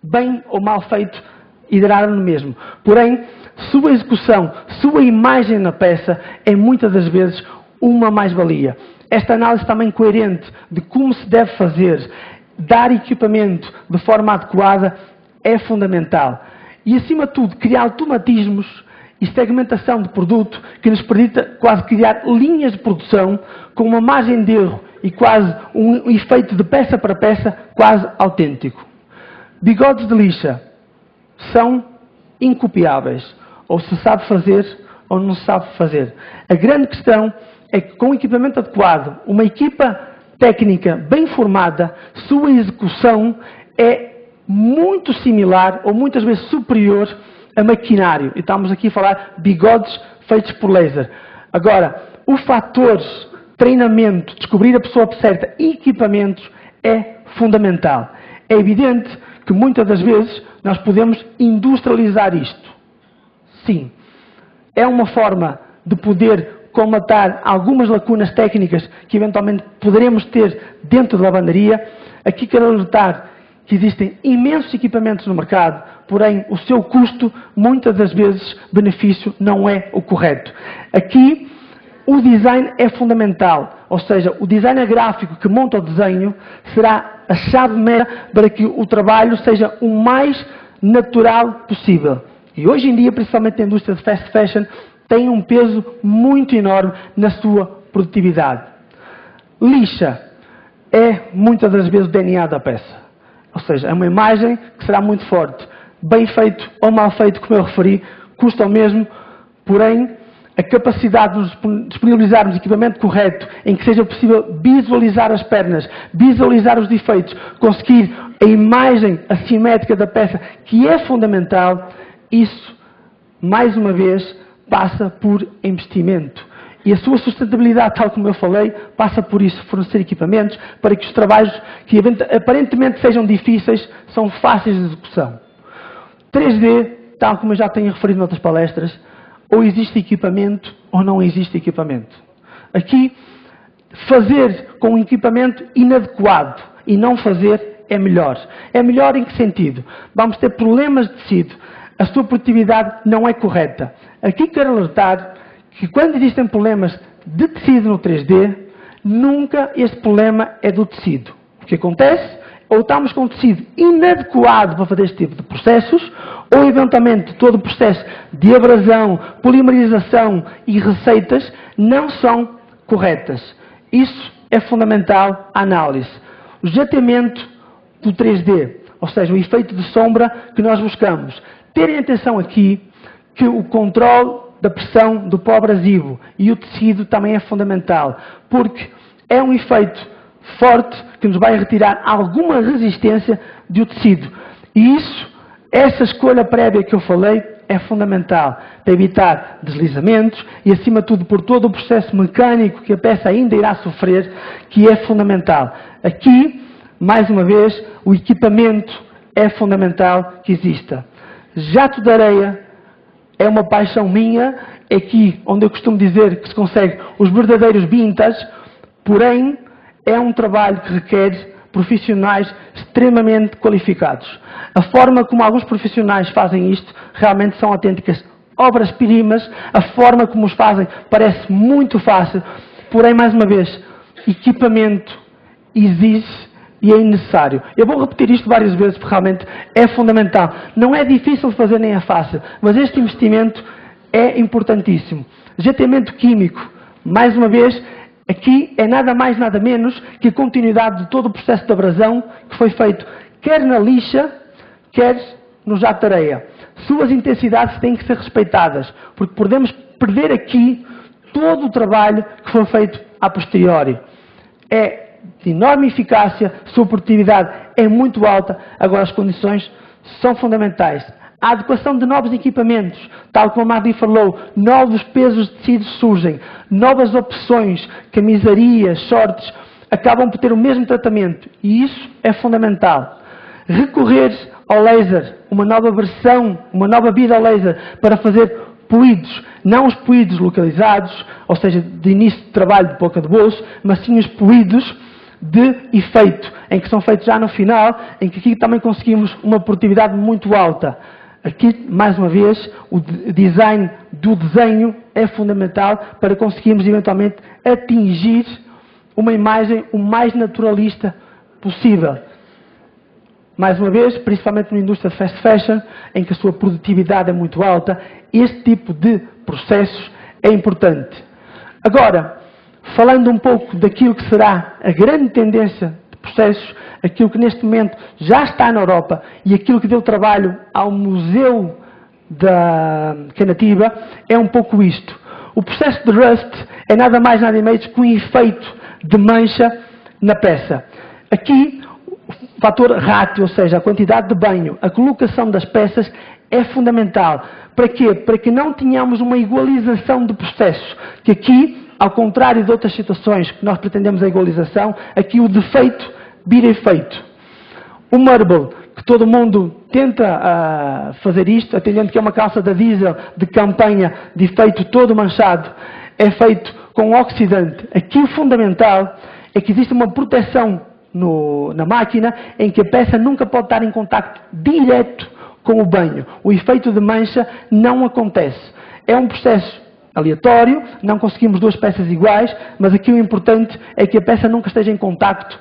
bem ou mal feito e dará no mesmo. Porém, sua execução, sua imagem na peça é muitas das vezes uma mais-valia. Esta análise também coerente de como se deve fazer, dar equipamento de forma adequada é fundamental. E, acima de tudo, criar automatismos e segmentação de produto que nos permita quase criar linhas de produção com uma margem de erro e quase um efeito de peça para peça quase autêntico. Bigodes de lixa são incopiáveis. Ou se sabe fazer ou não se sabe fazer. A grande questão é que com o equipamento adequado, uma equipa técnica bem formada, sua execução é muito similar ou muitas vezes superior a maquinário. E estamos aqui a falar de bigodes feitos por laser. Agora, o fator treinamento, descobrir a pessoa certa e equipamentos é fundamental. É evidente que muitas das vezes nós podemos industrializar isto. Sim, é uma forma de poder colmatar algumas lacunas técnicas que eventualmente poderemos ter dentro da lavandaria. Aqui quero alertar que existem imensos equipamentos no mercado, porém o seu custo, muitas das vezes, benefício não é o correto. Aqui o design é fundamental, ou seja, o designer gráfico que monta o desenho será a chave mestra para que o trabalho seja o mais natural possível. E hoje em dia, principalmente na indústria de fast fashion, tem um peso muito enorme na sua produtividade. Lixa é, muitas das vezes, o DNA da peça. Ou seja, é uma imagem que será muito forte. Bem feito ou mal feito, como eu referi, custa o mesmo, porém, a capacidade de nos disponibilizarmos equipamento correto, em que seja possível visualizar as pernas, visualizar os defeitos, conseguir a imagem assimétrica da peça, que é fundamental, isso, mais uma vez, passa por investimento. E a sua sustentabilidade, tal como eu falei, passa por isso, fornecer equipamentos para que os trabalhos que aparentemente sejam difíceis, são fáceis de execução. 3D, tal como eu já tenho referido noutras palestras, ou existe equipamento ou não existe equipamento. Aqui, fazer com um equipamento inadequado e não fazer é melhor. É melhor em que sentido? Vamos ter problemas de tecido. A sua produtividade não é correta. Aqui quero alertar que quando existem problemas de tecido no 3D, nunca este problema é do tecido. O que acontece? Ou estamos com um tecido inadequado para fazer este tipo de processos, ou eventualmente todo o processo de abrasão, polimerização e receitas não são corretas. Isso é fundamental a análise. O jateamento do 3D, ou seja, o efeito de sombra que nós buscamos. Terem atenção aqui que o controle da pressão do pó abrasivo e o tecido também é fundamental, porque é um efeito forte que nos vai retirar alguma resistência do tecido. E isso, essa escolha prévia que eu falei, é fundamental para evitar deslizamentos e, acima de tudo, por todo o processo mecânico que a peça ainda irá sofrer, que é fundamental. Aqui, mais uma vez, o equipamento é fundamental que exista. Jato de areia é uma paixão minha, é aqui onde eu costumo dizer que se consegue os verdadeiros vintage, porém é um trabalho que requer profissionais extremamente qualificados. A forma como alguns profissionais fazem isto realmente são autênticas obras-primas, a forma como os fazem parece muito fácil, porém, mais uma vez, equipamento exige e é necessário. Eu vou repetir isto várias vezes porque realmente é fundamental. Não é difícil de fazer nem é fácil, mas este investimento é importantíssimo. Jateamento químico, mais uma vez, aqui é nada mais nada menos que a continuidade de todo o processo de abrasão que foi feito quer na lixa, quer no jato de areia. Suas intensidades têm que ser respeitadas, porque podemos perder aqui todo o trabalho que foi feito a posteriori. É de enorme eficácia, sua produtividade é muito alta, agora as condições são fundamentais. A adequação de novos equipamentos, tal como a Magdi falou, novos pesos de tecido surgem, novas opções, camisarias, shorts, acabam por ter o mesmo tratamento e isso é fundamental. Recorrer ao laser, uma nova versão, uma nova vida ao laser para fazer polidos, não os polidos localizados, ou seja, de início de trabalho de boca de bolso, mas sim os polidos de efeito, em que são feitos já no final, em que aqui também conseguimos uma produtividade muito alta. Aqui, mais uma vez, o design do desenho é fundamental para conseguirmos eventualmente atingir uma imagem o mais naturalista possível. Mais uma vez, principalmente na indústria de fast fashion, em que a sua produtividade é muito alta, este tipo de processos é importante. Agora, falando um pouco daquilo que será a grande tendência de processos, aquilo que neste momento já está na Europa e aquilo que deu trabalho ao Museu da Canativa, é um pouco isto. O processo de Rust é nada mais nada menos que um efeito de mancha na peça. Aqui, o fator ratio, ou seja, a quantidade de banho, a colocação das peças é fundamental. Para quê? Para que não tenhamos uma igualização de processos. Que aqui, ao contrário de outras situações que nós pretendemos a igualização, aqui o defeito vira efeito. O marble, que todo mundo tenta fazer isto, atendendo que é uma calça da diesel de campanha de efeito todo manchado, é feito com oxidante. Aqui o fundamental é que existe uma proteção na máquina em que a peça nunca pode estar em contacto direto com o banho. O efeito de mancha não acontece. É um processo aleatório, não conseguimos duas peças iguais, mas aqui o importante é que a peça nunca esteja em contacto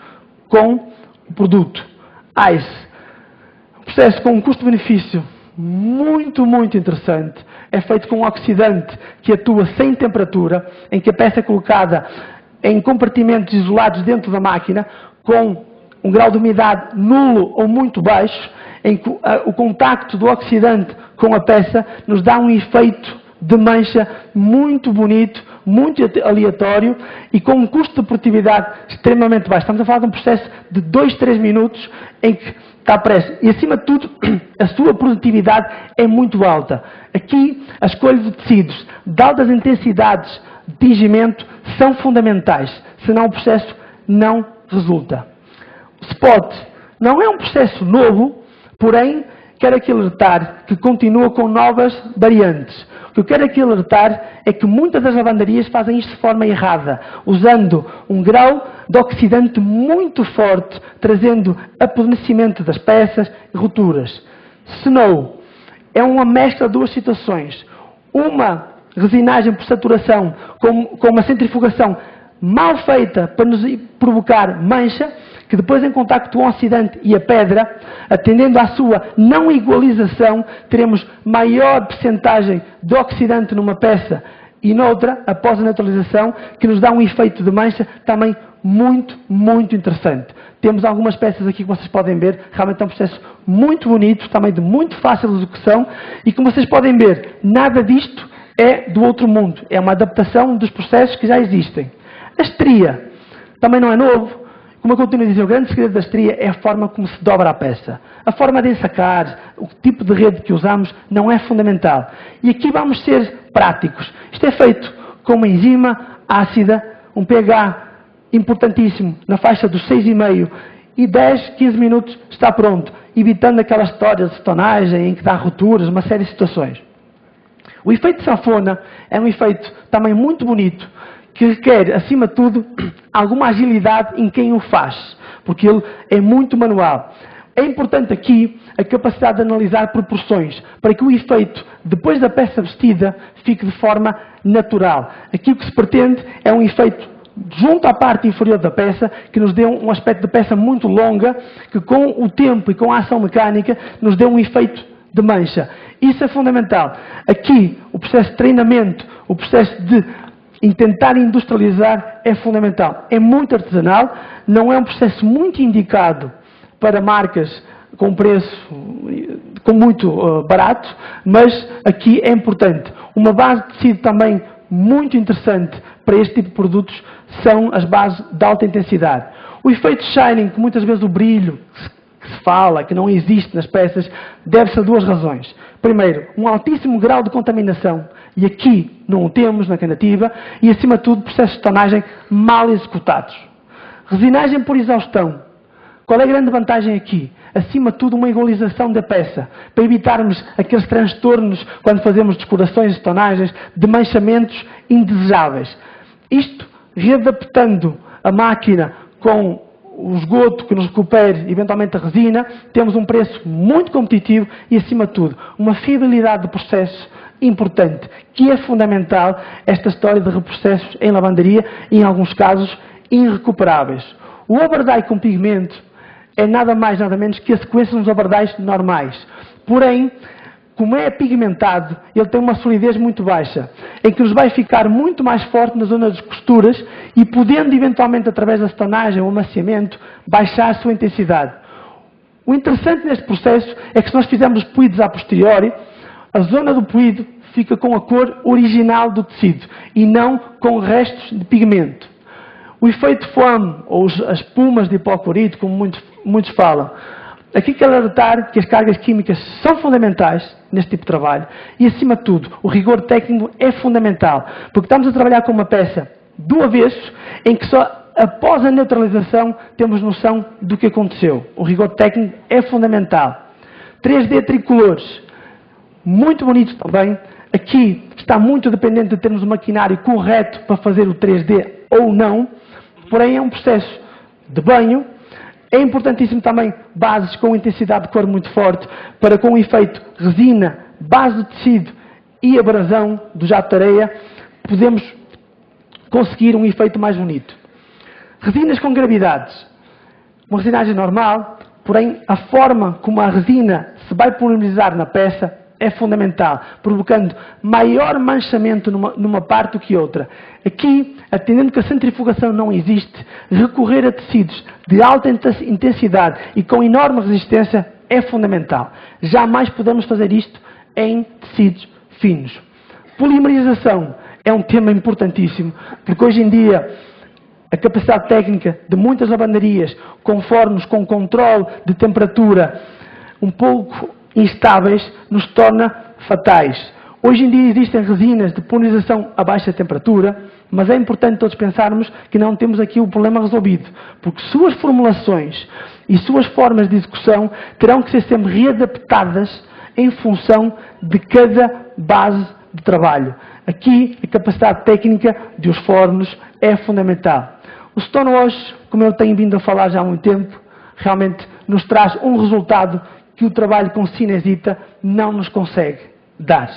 com o produto. ICE. Um processo com um custo-benefício muito, muito interessante. É feito com um oxidante que atua sem temperatura, em que a peça é colocada em compartimentos isolados dentro da máquina, com um grau de umidade nulo ou muito baixo, em que o contacto do oxidante com a peça nos dá um efeito de mancha muito bonito, muito aleatório e com um custo de produtividade extremamente baixo. Estamos a falar de um processo de 2, 3 minutos em que está prestes. E, acima de tudo, a sua produtividade é muito alta. Aqui, a escolha de tecidos de altas intensidades de tingimento são fundamentais, senão o processo não resulta. O spot não é um processo novo, porém, quero aqui alertar que continua com novas variantes. O que eu quero aqui alertar é que muitas das lavanderias fazem isto de forma errada, usando um grau de oxidante muito forte, trazendo apodrecimento das peças e rupturas. Snow é uma mescla de duas situações. Uma resinagem por saturação com uma centrifugação mal feita para nos provocar mancha, que depois em contacto com o oxidante e a pedra, atendendo à sua não igualização, teremos maior percentagem de oxidante numa peça e noutra, após a neutralização, que nos dá um efeito de mancha também muito, muito interessante. Temos algumas peças aqui que vocês podem ver, realmente é um processo muito bonito, também de muito fácil execução, e como vocês podem ver, nada disto é do outro mundo, é uma adaptação dos processos que já existem. A estria também não é novo. Como eu continuo a dizer, o grande segredo da estria é a forma como se dobra a peça. A forma de ensacar, o tipo de rede que usamos, não é fundamental. E aqui vamos ser práticos. Isto é feito com uma enzima ácida, um pH importantíssimo, na faixa dos 6,5, e 10, 15 minutos está pronto, evitando aquelas histórias de tonagem em que dá rupturas, uma série de situações. O efeito sanfona é um efeito também muito bonito, que requer, acima de tudo, alguma agilidade em quem o faz, porque ele é muito manual. É importante aqui a capacidade de analisar proporções, para que o efeito, depois da peça vestida, fique de forma natural. Aqui o que se pretende é um efeito junto à parte inferior da peça, que nos dê um aspecto de peça muito longa, que com o tempo e com a ação mecânica, nos dê um efeito de mancha. Isso é fundamental. Aqui, o processo de treinamento, o processo de tentar industrializar é fundamental. É muito artesanal, não é um processo muito indicado para marcas com preço muito barato, mas aqui é importante. Uma base de tecido também muito interessante para este tipo de produtos são as bases de alta intensidade. O efeito shining, que muitas vezes o brilho que se fala, que não existe nas peças, deve-se a duas razões. Primeiro, um altíssimo grau de contaminação, e aqui não o temos na Canativa, e acima de tudo, processos de tonagem mal executados. Resinagem por exaustão. Qual é a grande vantagem aqui? Acima de tudo, uma igualização da peça, para evitarmos aqueles transtornos quando fazemos descurações de tonagens, de manchamentos indesejáveis. Isto, readaptando a máquina com o esgoto que nos recupere eventualmente a resina, temos um preço muito competitivo e, acima de tudo, uma fiabilidade de processo importante, que é fundamental esta história de reprocessos em lavandaria e, em alguns casos, irrecuperáveis. O overdye com pigmento é nada mais, nada menos que a sequência dos overdyes normais. Porém, como é pigmentado, ele tem uma solidez muito baixa, em que nos vai ficar muito mais forte na zona das costuras e podendo, eventualmente, através da estonagem ou amaciamento, baixar a sua intensidade. O interessante neste processo é que se nós fizermos puídos a posteriori, a zona do puído fica com a cor original do tecido e não com restos de pigmento. O efeito foam, ou as espumas de hipoclorito, como muitos falam, aqui quero alertar que as cargas químicas são fundamentais neste tipo de trabalho e, acima de tudo, o rigor técnico é fundamental, porque estamos a trabalhar com uma peça do avesso em que só após a neutralização temos noção do que aconteceu. O rigor técnico é fundamental. 3D tricolores, muito bonito também. Aqui está muito dependente de termos o maquinário correto para fazer o 3D ou não, porém é um processo de banho. É importantíssimo também bases com intensidade de cor muito forte, para com o efeito resina, base do tecido e abrasão do jato de areia, podemos conseguir um efeito mais bonito. Resinas com gravidades. Uma resinagem normal, porém a forma como a resina se vai polimerizar na peça é fundamental, provocando maior manchamento numa parte do que outra. Aqui, atendendo que a centrifugação não existe, recorrer a tecidos de alta intensidade e com enorme resistência é fundamental. Jamais podemos fazer isto em tecidos finos. Polimerização é um tema importantíssimo, porque hoje em dia a capacidade técnica de muitas lavanderias, com fornos com controle de temperatura um pouco instáveis, nos torna fatais. Hoje em dia existem resinas de polinização a baixa temperatura, mas é importante todos pensarmos que não temos aqui o problema resolvido, porque suas formulações e suas formas de execução terão que ser sempre readaptadas em função de cada base de trabalho. Aqui, a capacidade técnica dos fornos é fundamental. O stonewash, como eu tenho vindo a falar já há muito tempo, realmente nos traz um resultado que o trabalho com cinesita não nos consegue dar.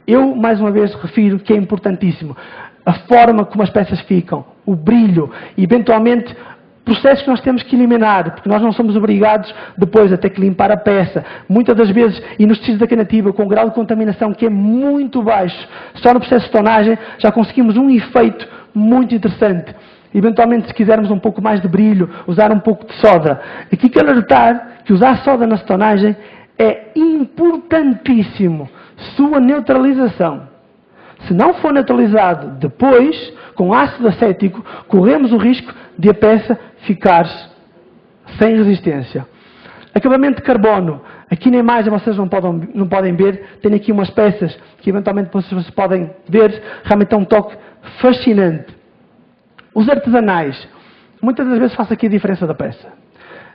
Eu, mais uma vez, refiro que é importantíssimo a forma como as peças ficam, o brilho, e eventualmente processos que nós temos que eliminar, porque nós não somos obrigados depois a ter que limpar a peça. Muitas das vezes, e nos tecidos da canativa, com o grau de contaminação que é muito baixo, só no processo de tonagem já conseguimos um efeito muito interessante. Eventualmente, se quisermos um pouco mais de brilho, usar um pouco de soda. Aqui quero alertar que usar soda na estonagem é importantíssimo. Sua neutralização. Se não for neutralizado depois, com ácido acético, corremos o risco de a peça ficar sem resistência. Acabamento de carbono. Aqui na imagem vocês não podem ver, tenho aqui umas peças que eventualmente vocês podem ver, realmente é um toque fascinante. Os artesanais, muitas das vezes faço aqui a diferença da peça.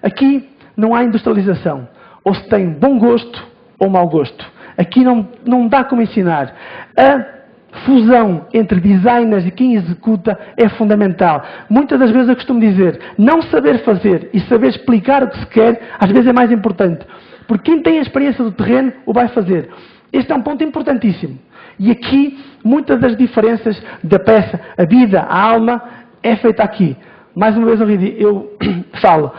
Aqui não há industrialização. Ou se tem bom gosto ou mau gosto. Aqui não dá como ensinar. A fusão entre designers e quem executa é fundamental. Muitas das vezes eu costumo dizer, não saber fazer e saber explicar o que se quer, às vezes é mais importante. Porque quem tem a experiência do terreno o vai fazer. Este é um ponto importantíssimo. E aqui, muitas das diferenças da peça, a vida, a alma, é feita aqui. Mais uma vez eu falo,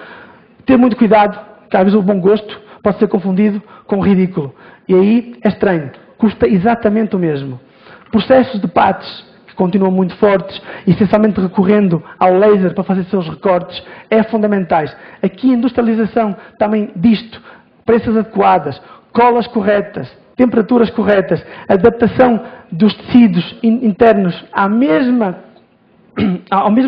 ter muito cuidado, que às vezes o bom gosto pode ser confundido com o ridículo. E aí é estranho, custa exatamente o mesmo. Processos de patches, que continuam muito fortes, essencialmente recorrendo ao laser para fazer seus recortes, é fundamentais. Aqui a industrialização também disto, pressas adequadas, colas corretas, temperaturas corretas, adaptação dos tecidos internos ao mesmo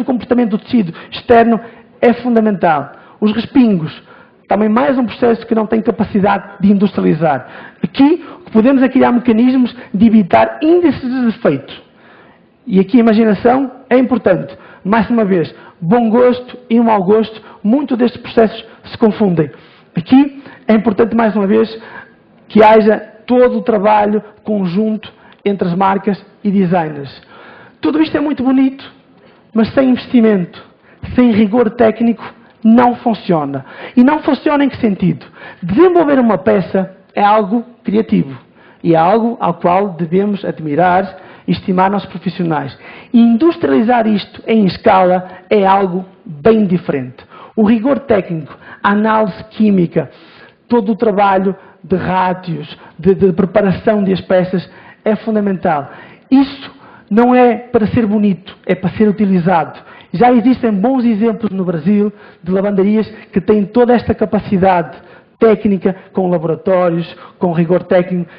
comportamento do tecido externo é fundamental. Os respingos, também mais um processo que não tem capacidade de industrializar. Aqui, o que podemos é criar mecanismos de evitar índices de defeito. E aqui a imaginação é importante. Mais uma vez, bom gosto e mau gosto, muitos destes processos se confundem. Aqui é importante, mais uma vez, que haja todo o trabalho conjunto entre as marcas e designers. Tudo isto é muito bonito, mas sem investimento, sem rigor técnico, não funciona. E não funciona em que sentido? Desenvolver uma peça é algo criativo e é algo ao qual devemos admirar e estimar nossos profissionais. E industrializar isto em escala é algo bem diferente. O rigor técnico, a análise química, todo o trabalho de rátios, de preparação das peças é fundamental. Isso não é para ser bonito, é para ser utilizado. Já existem bons exemplos no Brasil de lavanderias que têm toda esta capacidade técnica, com laboratórios, com rigor técnico,